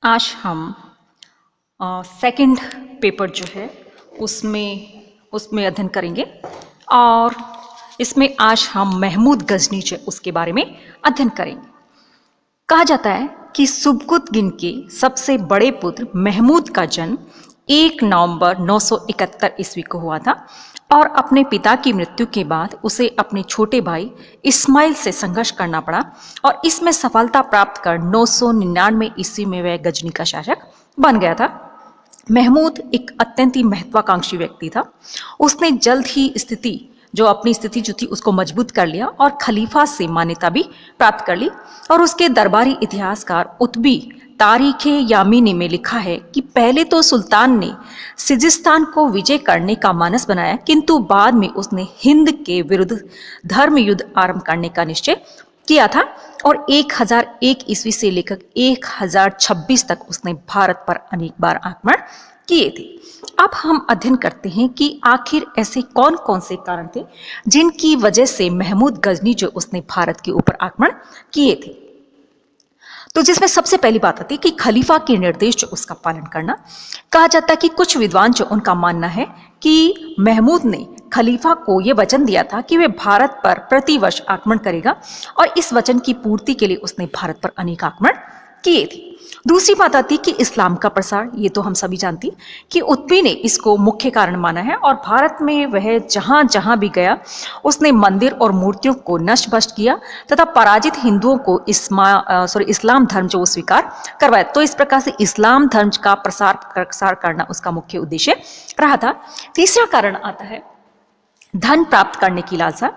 आज हम second paper जो है उसमें अध्ययन करेंगे और इसमें आज हम महमूद गजनी जो है उसके बारे में अध्ययन करेंगे। कहा जाता है कि सुबकुतगिन के सबसे बड़े पुत्र महमूद का जन्म 1 नवंबर 971 ईस्वी को हुआ था और अपने पिता की मृत्यु के बाद उसे अपने छोटे भाई इस्माइल से संघर्ष करना पड़ा और इसमें सफलता प्राप्त कर 999 ईस्वी में वह गजनी का शासक बन गया था। महमूद एक अत्यंत ही महत्वाकांक्षी व्यक्ति था। उसने जल्द ही अपनी स्थिति जो थी उसको मजबूत कर लिया और खलीफा से मान्यता भी प्राप्त कर ली। और उसके दरबारी इतिहासकार उतबी तारीख यामीनी में लिखा है कि पहले तो सुल्तान ने सिजिस्तान को विजय करने का मानस बनाया, किंतु बाद में उसने हिंद के विरुद्ध धर्म युद्ध आरंभ करने का निश्चय किया था और 1001 ईस्वी से लेकर 1026 तक उसने भारत पर अनेक बार आक्रमण किए थे। अब हम अध्ययन करते हैं कि आखिर ऐसे कौन कौन से कारण थे जिनकी वजह से महमूद गजनी जो उसने भारत के ऊपर आक्रमण किए थे। तो जिसमें सबसे पहली बात आती है कि खलीफा के निर्देश जो उसका पालन करना। कहा जाता है कि कुछ विद्वान जो उनका मानना है कि महमूद ने खलीफा को यह वचन दिया था कि वह भारत पर प्रतिवर्ष आक्रमण करेगा और इस वचन की पूर्ति के लिए उसने भारत पर अनेक आक्रमण किए थे। दूसरी बात आती है कि इस्लाम का प्रसार। ये तो हम सभी जानते हैं कि उतबी ने इसको मुख्य कारण माना है और भारत में वह जहां जहां भी गया उसने मंदिर और मूर्तियों को नष्ट भ्रष्ट किया तथा पराजित हिंदुओं को इस्लाम धर्म जो वो स्वीकार करवाया। तो इस प्रकार से इस्लाम धर्म का प्रसार करना उसका मुख्य उद्देश्य रहा था। तीसरा कारण आता है धन प्राप्त करने की लालसा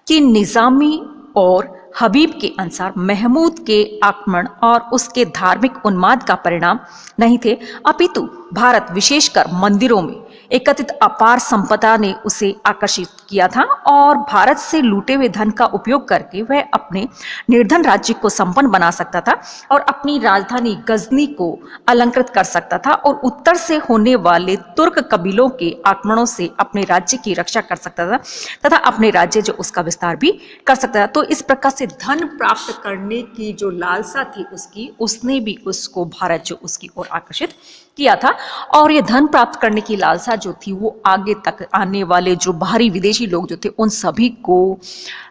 कि निजामी और हबीब के अनुसार महमूद के आक्रमण और उसके धार्मिक उन्माद का परिणाम नहीं थे, अपितु भारत विशेषकर मंदिरों में एकत्रित अपार संपदा ने उसे आकर्षित किया था और भारत से लूटे हुए धन का उपयोग करके वह अपने निर्धन राज्य को संपन्न बना सकता था और अपनी राजधानी गजनी को अलंकृत कर सकता था और उत्तर से होने वाले तुर्क कबीलों के आक्रमणों से अपने राज्य की रक्षा कर सकता था तथा अपने राज्य जो उसका विस्तार भी कर सकता था। तो इस प्रकार से धन प्राप्त करने की जो लालसा थी उसने भी उसको भारत जो उसकी ओर आकर्षित किया था और ये धन प्राप्त करने की लालसा जो थी वो आगे तक आने वाले जो बाहरी विदेशी लोग जो थे उन सभी को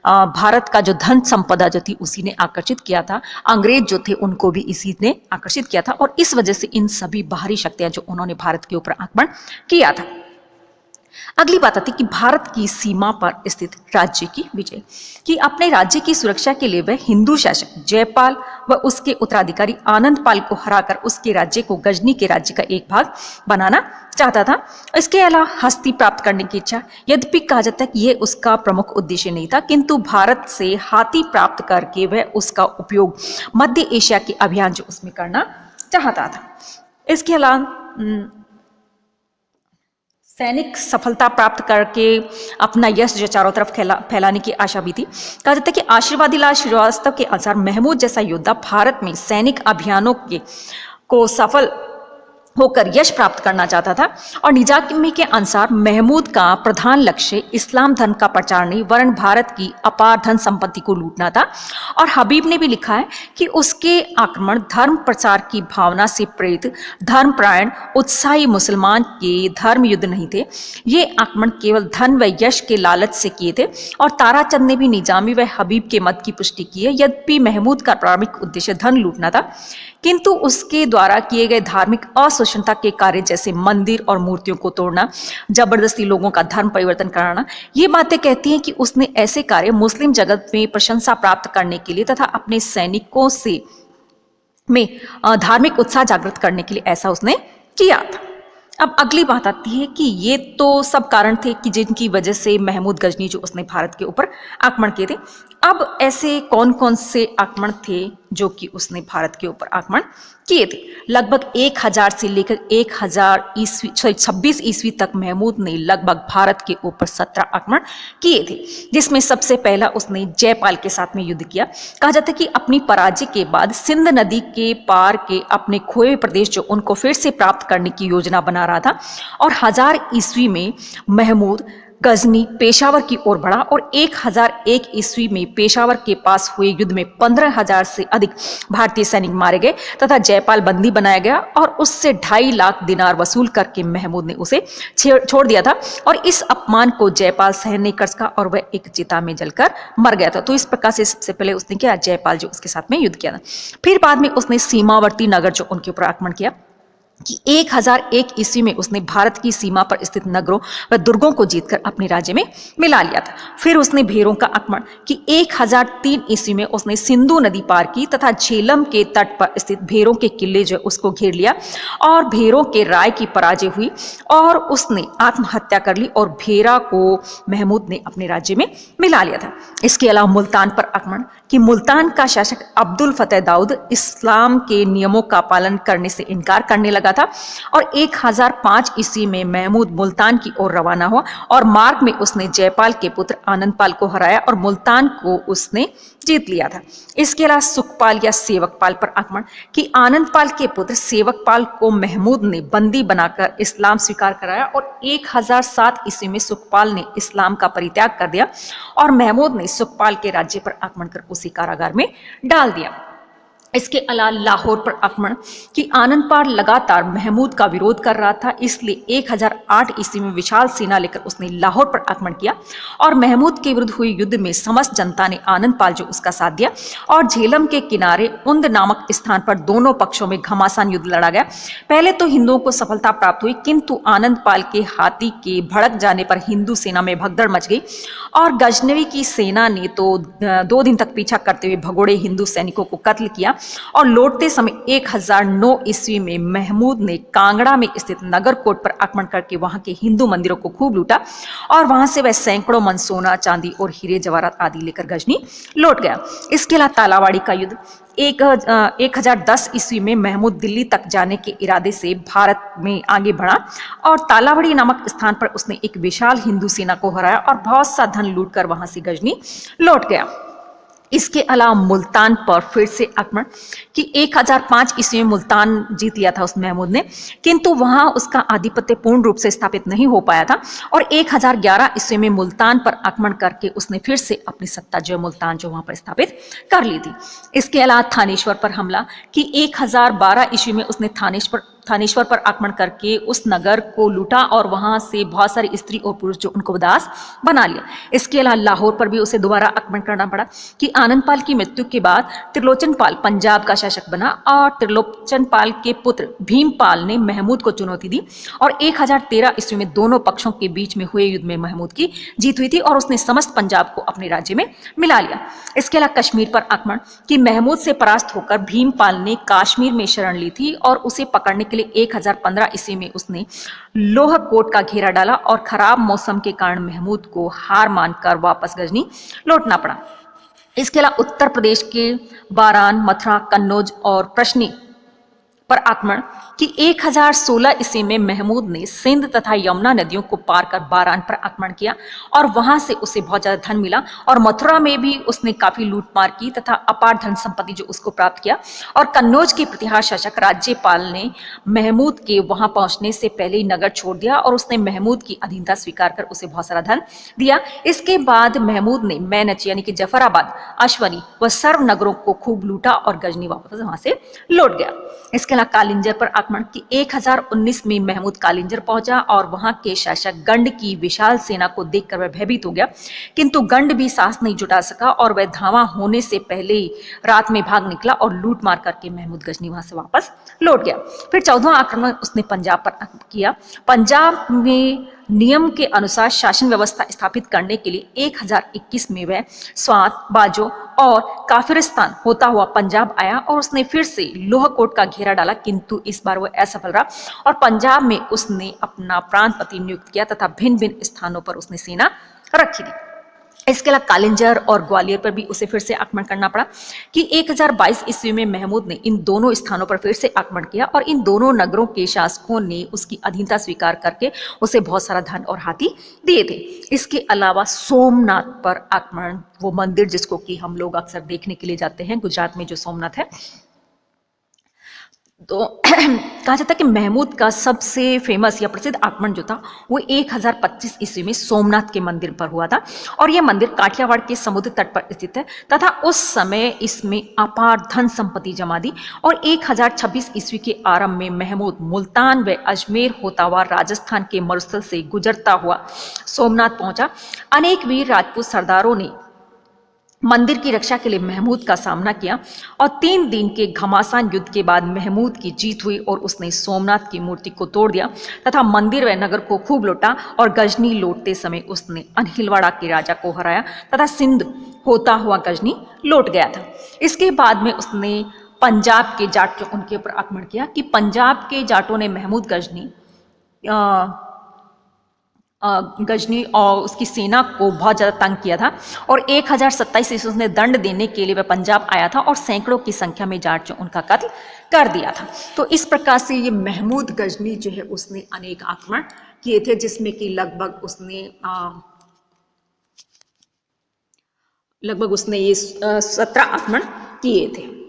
भारत का जो धन संपदा जो थी उसी ने आकर्षित किया था। अंग्रेज जो थे उनको भी इसी ने आकर्षित किया था और इस वजह से इन सभी बाहरी शक्तियां जो उन्होंने भारत के ऊपर आक्रमण किया था। अगली बात आती कि भारत की सीमा पर स्थित राज्य की विजय कि अपने राज्य की सुरक्षा के लिए वह हिंदू शासक जयपाल व उसके उत्तराधिकारी आनंदपाल को हराकर उसके राज्य को गजनी के राज्य का एक भाग बनाना चाहता था। इसके अलावा हस्ती प्राप्त करने की इच्छा, यद्यपि कहा जाता है कि यह उसका प्रमुख उद्देश्य नहीं था, किंतु भारत से हाथी प्राप्त करके वह उसका उपयोग मध्य एशिया के अभियान जो उसमें करना चाहता था। इसके अलावा सैनिक सफलता प्राप्त करके अपना यश जो चारों तरफ फैलाने की आशा भी थी। कहा जाता है कि आशीर्वादी लाल श्रीवास्तव के अनुसार महमूद जैसा योद्धा भारत में सैनिक अभियानों को सफल होकर यश प्राप्त करना चाहता था और निजामी के अनुसार महमूद का प्रधान लक्ष्य इस्लाम धर्म का प्रचार नहीं वरन भारत की अपार धन संपत्ति को लूटना था। और हबीब ने भी लिखा है कि उसके आक्रमण धर्म प्रचार की भावना से प्रेरित धर्मपरायण उत्साही मुसलमान के धर्म युद्ध नहीं थे। ये आक्रमण केवल धन व यश के लालच से किए थे और ताराचंद ने भी निजामी व हबीब के मत की पुष्टि की है। यद्यपि महमूद का प्रारंभिक उद्देश्य धन लूटना था, किंतु उसके द्वारा किए गए धार्मिक असहिष्णुता के कार्य जैसे मंदिर और मूर्तियों को तोड़ना, जबरदस्ती लोगों का धर्म परिवर्तन कराना, ये बातें कहती हैं कि उसने ऐसे कार्य मुस्लिम जगत में प्रशंसा प्राप्त करने के लिए तथा अपने सैनिकों में धार्मिक उत्साह जागृत करने के लिए ऐसा उसने किया था। अब अगली बात आती है कि ये तो सब कारण थे कि जिनकी वजह से महमूद गजनी जो उसने भारत के ऊपर आक्रमण किए थे। अब ऐसे कौन कौन से आक्रमण थे जो कि उसने भारत के ऊपर आक्रमण किए थे। लगभग 1000 से लेकर 1026 ईस्वी तक महमूद ने लगभग भारत के ऊपर 17 आक्रमण किए थे, जिसमें सबसे पहला उसने जयपाल के साथ में युद्ध किया। कहा जाता है कि अपनी पराजय के बाद सिंध नदी के पार के अपने खोए हुए प्रदेश जो उनको फिर से प्राप्त करने की योजना बना रहा था और 1000 ईस्वी में महमूद गजनी पेशावर की ओर बढ़ा और 1001 ईस्वी में पेशावर के पास हुए युद्ध में 15,000 से अधिक भारतीय सैनिक मारे गए तथा जयपाल बंदी बनाया गया और उससे 2.5 लाख दिनार वसूल करके महमूद ने उसे छोड़ दिया था और इस अपमान को जयपाल सहन नहीं कर सका और वह एक चिता में जलकर मर गया था। तो इस प्रकार से सबसे पहले उसने क्या, जयपाल जो उसके साथ में युद्ध किया था। फिर बाद में उसने सीमावर्ती नगर जो उनके ऊपर आक्रमण किया कि 1001 ईस्वी में उसने भारत की सीमा पर स्थित नगरों व दुर्गों को जीतकर अपने राज्य में मिला लिया था। फिर उसने भेरों का आक्रमण कि 1003 ईस्वी में उसने सिंधु नदी पार की तथा झेलम के तट पर स्थित भेरों के किले जो उसको घेर लिया और भेरों के राय की पराजय हुई और उसने आत्महत्या कर ली और भेरा को महमूद ने अपने राज्य में मिला लिया था। इसके अलावा मुल्तान पर आक्रमण कि मुल्तान का शासक अब्दुल फतेह दाऊद इस्लाम के नियमों का पालन करने से इनकार करने लगा था और 1005 ईस्वी में महमूद मुल्तान की ओर रवाना हुआ और मार्ग में उसने जयपाल के पुत्र आनंदपाल को हराया और मुल्तान को उसने जीत लिया था। इसके अलावा सुखपाल या सेवकपाल पर आक्रमण कि आनंदपाल के पुत्र सेवकपाल को महमूद ने बंदी बनाकर इस्लाम स्वीकार कराया और 1007 ईस्वी में सुखपाल ने इस्लाम का परित्याग कर दिया और महमूद ने सुखपाल के राज्य पर आक्रमण कर उसे कारागार में डाल दिया। इसके अलावा लाहौर पर आक्रमण कि आनंदपाल लगातार महमूद का विरोध कर रहा था, इसलिए 1008 ईस्वी में विशाल सेना लेकर उसने लाहौर पर आक्रमण किया और महमूद के विरुद्ध हुए युद्ध में समस्त जनता ने आनंदपाल जो उसका साथ दिया और झेलम के किनारे उंद नामक स्थान पर दोनों पक्षों में घमासान युद्ध लड़ा गया। पहले तो हिंदुओं को सफलता प्राप्त हुई, किंतु आनंदपाल के हाथी के भड़क जाने पर हिंदू सेना में भगदड़ मच गई और गजनवी की सेना ने तो 2 दिन तक पीछा करते हुए भगोड़े हिंदू सैनिकों को कत्ल किया और लौटते समय 1009 ईस्वी में महमूद ने कांगड़ा में स्थित नगरकोट पर आक्रमण करके वहां के हिंदू मंदिरों को खूब लूटा और वहां से वह सैकड़ों मन सोना चांदी और हीरे जवाहरात आदि लेकर गजनी लौट गया। इसके अलावा तालावाड़ी का युद्ध 1010 ईस्वी में महमूद दिल्ली तक जाने के इरादे से भारत में आगे बढ़ा और तालावाड़ी नामक स्थान पर उसने एक विशाल हिंदू सेना को हराया और बहुत सा धन लूटकर वहां से गजनी लौट गया। इसके अलावा मुल्तान पर फिर से आक्रमण कि 1005 ईस्वी में मुल्तान जीत लिया था उस महमूद ने, किंतु वहां उसका आधिपत्य पूर्ण रूप से स्थापित नहीं हो पाया था और 1011 ईस्वी में मुल्तान पर आक्रमण करके उसने फिर से अपनी सत्ता जो मुल्तान जो वहां पर स्थापित कर ली थी। इसके अलावा थानेश्वर पर हमला कि 1012 ईस्वी में उसने थानेश्वर पर आक्रमण करके उस नगर को लूटा और वहां से बहुत सारी स्त्री और पुरुष जो उनको दास बना लिया। इसके अलावा लाहौर पर भी उसे दोबारा आक्रमण करना पड़ा कि आनंदपाल की मृत्यु के बाद त्रिलोचनपाल पंजाब का शासक बना और त्रिलोचनपाल के पुत्र भीमपाल ने महमूद को चुनौती दी और 1013 ईस्वी में दोनों पक्षों के बीच में हुए युद्ध में महमूद की जीत हुई थी और उसने समस्त पंजाब को अपने राज्य में मिला लिया। इसके अलावा कश्मीर पर आक्रमण कि महमूद से परास्त होकर भीमपाल ने कश्मीर में शरण ली थी और उसे पकड़ने के लिए 1015 ईस्वी में उसने लोहकोट का घेरा डाला और खराब मौसम के कारण महमूद को हार मानकर वापस गजनी लौटना पड़ा। इसके अलावा उत्तर प्रदेश के बारान, मथुरा, कन्नौज और प्रश्नी पर आक्रमण कि 1016 ईस्वी में महमूद ने सिंध तथा यमुना नदियों को पार कर बारान पर आक्रमण किया और वहां से उसे बहुत ज्यादा धन मिला और मथुरा में भी उसने काफी लूटमार की तथा अपार धन संपत्ति जो उसको प्राप्त किया और कन्नौज के प्रतिहार शासक राज्यपाल ने महमूद के वहां पहुंचने से पहले ही नगर छोड़ दिया और उसने महमूद की अधीनता स्वीकार कर उसे बहुत सारा धन दिया। इसके बाद महमूद ने मैनच यानी कि जफराबाद, अश्वनी व सर्व नगरों को खूब लूटा और गजनी वापस वहां से लौट गया। इसके अलावा कालिंजर पर आक्रमण की 1019 में महमूद कालिंजर पहुंचा और वहां के शासक गंड की विशाल सेना को देखकर वह भयभीत हो गया, किंतु गंड भी साहस नहीं जुटा सका और वह धावा होने से पहले ही रात में भाग निकला और लूट मार करके महमूद गजनी वहां से वापस लौट गया। फिर 14वां आक्रमण उसने पंजाब पर किया। पंजाब में नियम के अनुसार शासन व्यवस्था स्थापित करने के लिए 1021 में वह स्वात, बाजो और काफिरिस्तान होता हुआ पंजाब आया और उसने फिर से लोहकोट का घेरा डाला, किंतु इस बार वह असफल रहा और पंजाब में उसने अपना प्रांतपति नियुक्त किया तथा भिन्न भिन्न स्थानों पर उसने सेना रखी थी। इसके अलावा कालिंजर और ग्वालियर पर भी उसे फिर से आक्रमण करना पड़ा कि 1022 ईस्वी में महमूद ने इन दोनों स्थानों पर फिर से आक्रमण किया और इन दोनों नगरों के शासकों ने उसकी अधीनता स्वीकार करके उसे बहुत सारा धन और हाथी दिए थे। इसके अलावा सोमनाथ पर आक्रमण, वो मंदिर जिसको कि हम लोग अक्सर देखने के लिए जाते हैं, गुजरात में जो सोमनाथ है, तो कहा जाता है कि महमूद का सबसे फेमस या प्रसिद्ध आक्रमण जो था वो 1025 ईस्वी में सोमनाथ के मंदिर पर हुआ था। और यह मंदिर काठियावाड़ के समुद्र तट पर स्थित है तथा उस समय इसमें अपार धन संपत्ति जमा दी। और 1026 ईस्वी के आरंभ में महमूद मुल्तान व अजमेर होता हुआ राजस्थान के मरुस्थल से गुजरता हुआ सोमनाथ पहुंचा। अनेक वीर राजपूत सरदारों ने मंदिर की रक्षा के लिए महमूद का सामना किया और 3 दिन के घमासान युद्ध के बाद महमूद की जीत हुई और उसने सोमनाथ की मूर्ति को तोड़ दिया तथा मंदिर व नगर को खूब लूटा। और गजनी लौटते समय उसने अनहिलवाड़ा के राजा को हराया तथा सिंध होता हुआ गजनी लौट गया था। इसके बाद में उसने पंजाब के जाट जो उनके ऊपर आक्रमण किया कि पंजाब के जाटों ने महमूद गजनी और उसकी सेना को बहुत ज़्यादा तंग किया था। और 1027 ईस्वी उसने दंड देने के लिए वह पंजाब आया था और सैकड़ों की संख्या में जाट जो उनका कत्ल कर दिया था। तो इस प्रकार से ये महमूद गजनी जो है उसने अनेक आक्रमण किए थे, जिसमें कि लगभग उसने ये 17 आक्रमण किए थे।